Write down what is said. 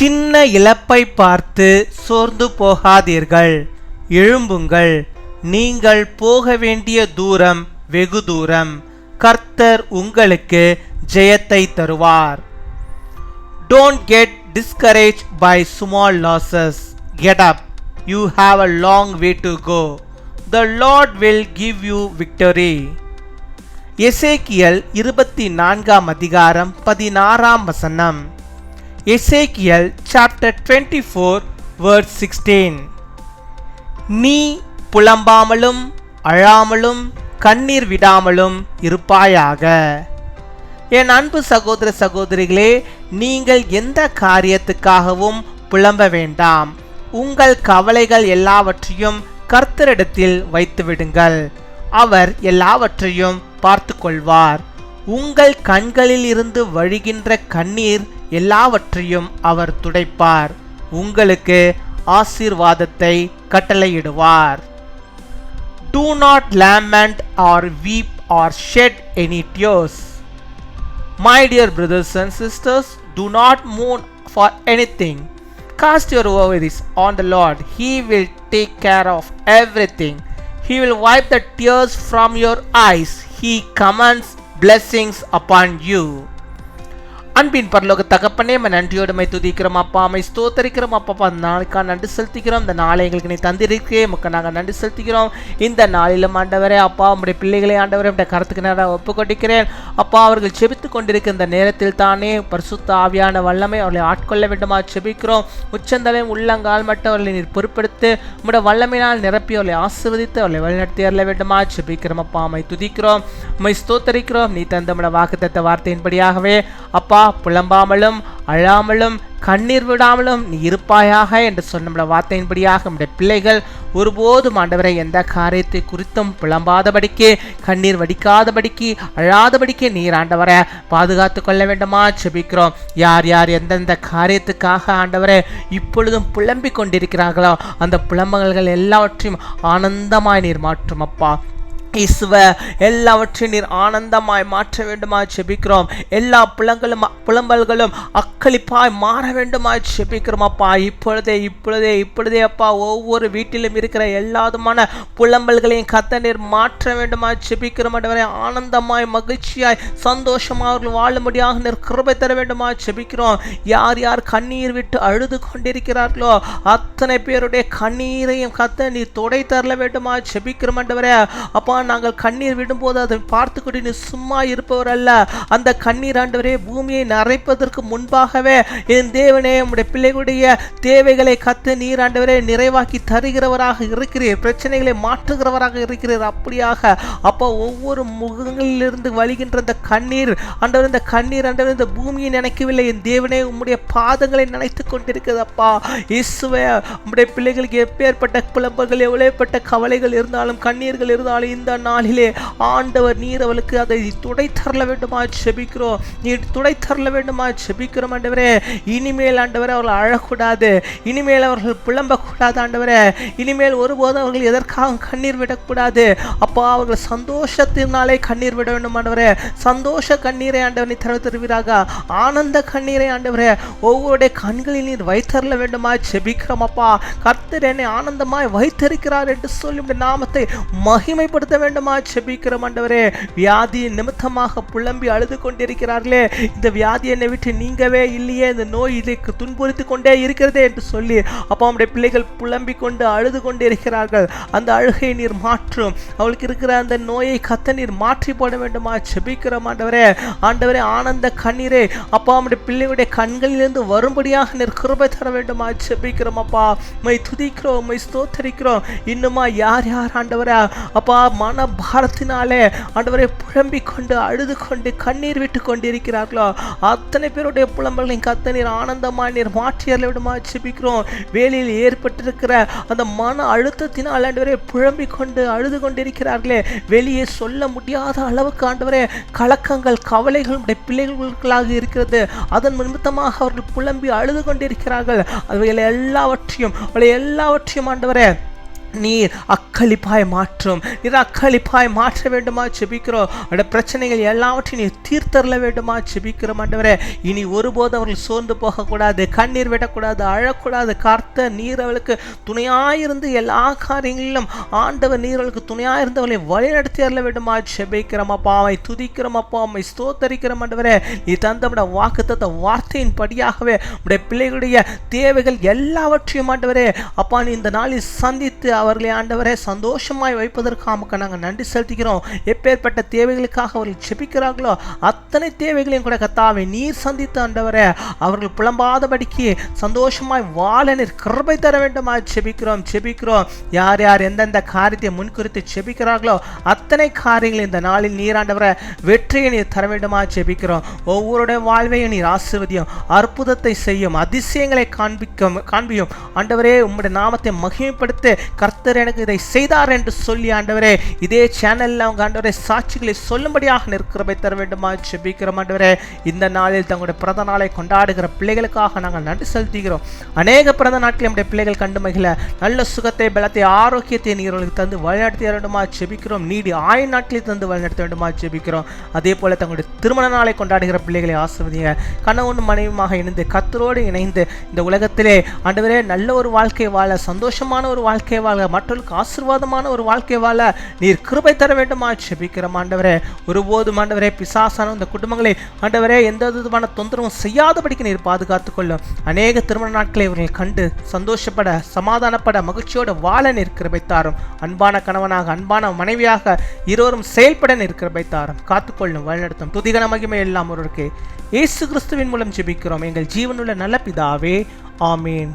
சின்ன இழப்பை பார்த்து சோர்ந்து போகாதீர்கள், எழும்புங்கள், நீங்கள் போக வேண்டிய தூரம் வெகு தூரம். கர்த்தர் உங்களுக்கு ஜெயத்தை தருவார். Don't get discouraged by small losses. Get up. You have a long way to go. The Lord will give you victory. எசேக்கியேல் 24 அதிகாரம் 16 வசனம். எசேக்கியேல் chapter 24 verse 16. நீ புலம்பாமலும் அழாமலும் கண்ணீர் விடாமலும் இருப்பாயாக. என் அன்பு சகோதர சகோதரிகளே, நீங்கள் எந்த காரியத்துக்காகவும் புலம்ப வேண்டாம். உங்கள் கவலைகள் எல்லாவற்றையும் கர்த்தரிடத்தில் வைத்துவிடுங்கள். அவர் எல்லாவற்றையும் பார்த்து கொள்வார். உங்கள் கண்களில் இருந்து வழிகின்ற கண்ணீர் எல்லாவற்றையும் அவர் துடைப்பார். உங்களுக்கு ஆசீர்வாதத்தை கட்டளையிடுவார். Do not lament or weep or shed any tears. My dear brothers and sisters, do not mourn for anything. Cast your worries on the Lord. He will take care of everything. He will wipe the tears from your eyes. He commands blessings upon you. அன்பின் பரலோக தகப்பனே, நன்றியோடு my துதிக்கிறோம் அப்பா, my ஸ்தோத்தரிக்கிறோம் அப்பா. அந்த நாளுக்காக நன்றி செலுத்திக்கிறோம். இந்த நாளை எங்களுக்கு நீ தந்திருக்கே மக்கள் நாங்கள் நன்றி செலுத்திக்கிறோம். இந்த நாளிலும் ஆண்டவரே அப்பா, உங்களுடைய பிள்ளைகளை ஆண்டவரே உடைய கருத்துக்கு நேரம் ஒப்பு கொண்டிருக்கிறேன் அப்பா. அவர்கள் செபித்து கொண்டிருக்க இந்த நேரத்தில் தானே பரிசுத்த ஆவியான வல்லமை அவர்களை ஆட்கொள்ள வேண்டுமா செபிக்கிறோம். உச்சந்தலையும் உள்ளங்கால் மட்டும் அவர்களை நீர் பொறுப்படுத்து உங்களுடைய வல்லமையினால் நிரப்பி அவர்களை ஆசீர்வதித்து அவர்களை வழிநடத்தி அருள வேண்டுமா செபிக்கிறோம் அப்பா. மை துதிக்கிறோம், மை ஸ்தோத்தரிக்கிறோம். நீ தந்த நம்முடைய வாக்குத்தத்த வார்த்தையின்படியாகவே அப்பா, புலம்பாமலும் அழாமலும் கண்ணீர் விடாமலும் நீ இருப்பாயாக என்று சொன்ன வார்த்தையின்படியாக நம்முடைய பிள்ளைகள் ஒருபோதும் ஆண்டவரை எந்த காரியத்தை குறித்தும் புலம்பாதபடிக்கு, கண்ணீர் வடிக்காதபடிக்கு, அழாதபடிக்கு நீர் ஆண்டவரை பாதுகாத்து கொள்ள வேண்டுமா செபிக்கிறோம். யார் யார் எந்தெந்த காரியத்துக்காக ஆண்டவரை இப்பொழுதும் புலம்பிக் கொண்டிருக்கிறார்களோ அந்த புலம்பல்கள் எல்லாவற்றையும் ஆனந்தமாய் நீர் மாற்றும் அப்பா. இயேசுவ எல்லாவற்றையும் நீர் ஆனந்தமாய் மாற்ற வேண்டுமா செபிக்கிறோம். எல்லா புலம்பல்களும் அக்களிப்பாய் மாற வேண்டுமா செபிக்கிறோம் அப்பா. இப்பொழுதே இப்பொழுதே இப்பொழுதே அப்பா, ஒவ்வொரு வீட்டிலும் இருக்கிற எல்லாதுமான புலம்பல்களையும் கர்த்தர் நீர் மாற்ற வேண்டுமா செபிக்கிறோம். ஆனந்தமாய் மகிழ்ச்சியாய் சந்தோஷமாக அவர்கள் வாழும்படியாக நீர் கிருபை தர வேண்டுமா செபிக்கிறோம். யார் யார் கண்ணீர் விட்டு அழுது கொண்டிருக்கிறார்களோ அத்தனை பேருடைய கண்ணீரையும் கர்த்தர் நீர் தொடை தரல வேண்டுமா செபிக்கிறோம். அப்பா, நாங்கள் கண்ணீர் விடும்போது அதை பார்த்து கொண்டு நீ சும்மா இருப்பவர் அல்ல. அந்த கண்ணீர் ஆண்டவரே பூமியை நரைப்பதற்கு முன்பாகவே என் தேவனே உம்முடைய பிள்ளைகளுடைய தேவைகளை கத்த நீர் ஆண்டவரே நிறைவாக்கி தருகிறவராக இருக்கிறீர். பிரச்சனைகளை மாற்றுகிறவராக இருக்கிறீர். அப்படியாக அப்பா, ஒவ்வொரு முகங்களிலிருந்து வழிகின்ற அந்த கண்ணீர் ஆண்டவர், இந்த கண்ணீர் ஆண்டவர் இந்த பூமியை நினைக்கவில்லை. என் தேவனே உம்முடைய பாதங்களை நினைத்து கொண்டிருக்கிறது அப்பா. இயேசுவே, உம்முடைய பிள்ளைகளுக்கு எப்பேற்பட்ட புலம்பல்கள், எவ்வளவுப்பட்ட கவலைகள் இருந்தாலும், கண்ணீர்கள் இருந்தாலும் இந்த நாளிலே ஆண்டவர் நீர் அவளுக்கு அதை துடை தரல வேண்டுமா செபிக்கிறோம். நீர் துடை தரல வேண்டுமா செபிக்கிறோம் ஆண்டவரே. இனிமேல் ஆண்டவரே அவர்கள் அழக்கூடாது, இனிமேல் அவர்கள் புலம்பக்கூடாது ஆண்டவரே. இனிமேல் ஒருபோதும் அவர்கள் எதற்காக கண்ணீர் விடக்கூடாது அப்பா. அவர்கள் சந்தோஷத்தினாலே கண்ணீர் விட வேண்டும் ஆண்டவரே. சந்தோஷ கண்ணீரை ஆண்டவர் நீ தருவீராக. ஆனந்த கண்ணீரை ஆண்டவரே ஒவ்வொருடைய கண்களில் நீர் வைத்தரல வேண்டுமா செபிக்கிறோம் அப்பா. கர்த்தர் என்னை ஆனந்தமாய் வைத்திருக்கிறார் என்று சொல்லி நாமத்தை மகிமைப்படுத்த வேண்டுமா செபிக்கிறோம் ஆண்டவரே. வியாதி நிமித்தமாக புலம்பி அழுது கொண்டிருக்கிறார்களே, இந்த வியாதி என்னை விட்டு நீங்கவே இல்லையே, இந்த நோய் இதை துன்புறுத்தி கொண்டே இருக்கிறதே என்று சொல்லி அப்பா நம்முடைய பிள்ளைகள் புலம்பி கொண்டு அழுது கொண்டு இருக்கிறார்கள். அந்த அழுகையை நீர் மாற்றும். அவளுக்கு இருக்கிற அந்த நோயை கத்த நீர் மாற்றி போட வேண்டுமா செபிக்கிறோம் ஆண்டவரே. ஆண்டவரே, ஆனந்த கண்ணீரே அப்பா நம்முடைய பிள்ளைகளுடைய கண்களிலிருந்து வரும்படியாக நீர் கிருபை தர வேண்டுமா செபிக்கிறோம் அப்பா. மை துதிக்கிறோம், மை ஸ்தோத்தரிக்கிறோம். இன்னுமா யார் யார் ஆண்டவரே அப்பா மன பாரத்தினாலே ஆண்டவரை புலம்பிக் கொண்டு அழுது கொண்டு கண்ணீர் விட்டு கொண்டிருக்கிறார்களோ அத்தனை பேருடைய புலம்பல்களையும் கர்த்தர் நீர் ஆனந்தமாய் நீர் மாற்றி அருள வேண்டுமா ஜெபிக்கிறோம். வேலையில் ஏற்பட்டிருக்கிற அந்த மன அழுத்தத்தினால் ஆண்டவரே புலம்பிக் கொண்டு அழுது கொண்டிருக்கிறார்களே, வெளியே சொல்ல முடியாத அளவுக்கு ஆண்டவரே கலக்கங்கள் கவலைகளுடைய பிள்ளைகளாக இருக்கிறது. அதன் நிமித்தமாக அவர்கள் புலம்பி அழுது கொண்டிருக்கிறார்கள். அவைகள் எல்லாவற்றையும் ஆண்டவரே நீர் அக்களிப்பாய் மாற்றும். நீர் அக்களிப்பாய் மாற்ற வேண்டுமா ஜெபிக்கிறோம். அவருடைய பிரச்சனைகள் எல்லாவற்றையும் நீர் தீர்த்தரல வேண்டுமா ஜெபிக்கிறோம் ஆண்டவரே. இனி ஒருபோதும் அவர்கள் சோர்ந்து போகக்கூடாது, கண்ணீர் விடக்கூடாது, அழக்கூடாது. கர்த்தர் நீர் அவளுக்கு துணையாயிருந்து எல்லா காரியங்களிலும் ஆண்டவர் நீர் அவளுக்கு துணையாயிருந்து அவளை வழிநடத்தி அருள வேண்டுமா ஜெபிக்கிறோம் அப்பா. அவை துதிக்கிறோம் அப்பா, அம்மை ஸ்தோத்தரிக்கிறோம் ஆண்டவரே. நீ தந்த வாக்குத்தத்த வார்த்தையின் படியாகவே உடைய பிள்ளைகளுடைய தேவைகள் எல்லாவற்றையும் ஆண்டவரே அப்பா நீ இந்த நாளில் சந்தித்து அவர்களை ஆண்டவரே சந்தோஷமாய் வைப்பதற்காக நாங்கள் நன்றி செலுத்துகிறோம். எப்பேற்பட்ட தேவைகளுக்காக அவர்கள் ஜெபிக்கிறார்களோ அத்தனை தேவைகளையும் கூட கர்த்தாவே நீர் சந்தித்து ஆண்டவரே அவர்கள் புலம்பாதபடிக்கு சந்தோஷமாய் வாழ நீர் கிருபை தர வேண்டுமா ஜெபிக்கிறோம். யார் யார் எந்தெந்த காரியத்தை முன்குறித்து ஜெபிக்கிறார்களோ அத்தனை காரியங்களும் இந்த நாளில் நீர் ஆண்டவரை வெற்றியை நீர் தர வேண்டுமா ஜெபிக்கிறோம். ஒவ்வொருடைய வாழ்வையும் நீர் ஆசீர்வதியும், அற்புதத்தை செய்யும், அதிசயங்களை காண்பியும் ஆண்டவரே. உம்முடைய நாமத்தை மகிமைப்படுத்த கர்த்தர் எனக்கு இதை செய்தார் என்று சொல்லி ஆண்டவரே இதே சேனல்ல அவங்க ஆண்டவரே சாட்சிகளை சொல்லும்படியாக நிற்கிறபை தர வேண்டுமா ஜெபிக்கிறோம் ஆண்டவரே. இந்த நாளில் தங்களுடைய பிறந்த நாளை கொண்டாடுகிற பிள்ளைகளுக்காக நாங்கள் நன்றி செலுத்துகிறோம். அநேக பிறந்த நாட்களில் நம்முடைய பிள்ளைகள் கண்டு மகிழ நல்ல சுகத்தை, பலத்தை, ஆரோக்கியத்தை நீர்களுக்கு தந்து வழிநடத்த வேண்டுமா ஜெபிக்கிறோம். நீடி ஆயுள் நாட்களில் தந்து வழிநடத்த வேண்டுமா ஜெபிக்கிறோம். அதே போல தங்களுடைய திருமண நாளை கொண்டாடுகிற பிள்ளைகளை ஆசீர்வதிங்க. கணவன் மனைவியுமாக இணைந்து கர்த்தரோடு இணைந்து இந்த உலகத்திலே ஆண்டவரே நல்ல ஒரு வாழ்க்கை வாழ, சந்தோஷமான ஒரு வாழ்க்கை வாழ, மற்றவர்களுக்கு ஆசீர்வாதமான ஒரு வாழ்க்கை வாழ நீர் கிருபை தர வேண்டுமா ஜெபிக்கிறோம் ஆண்டவரே. ஒருபோதும் ஆண்டவரே பிசாசான இந்த குடும்பங்களை ஆண்டவரே எந்த விதமான தொந்தரவும் செய்யாதபடிக்கு நீர் பாதுகாத்துக் கொள்ளும். அநேக திருமண நாட்களை இவர்கள் கண்டு சந்தோஷப்பட, சமாதானப்பட, மகிழ்ச்சியோடு வாழ நீர் கிருபை தாரும். அன்பான கணவனாக, அன்பான மனைவியாக இருவரும் செயல்பட நீர் கிருபை தாரும். காத்துக்கொள்ளும், வழிநடத்தும். துதிகன மகிமை எல்லாம் ஒருவருக்கே இயேசு கிறிஸ்துவின் மூலம் ஜெபிக்கிறோம் எங்கள் ஜீவனுள்ள நல்ல பிதாவே. ஆமீன்.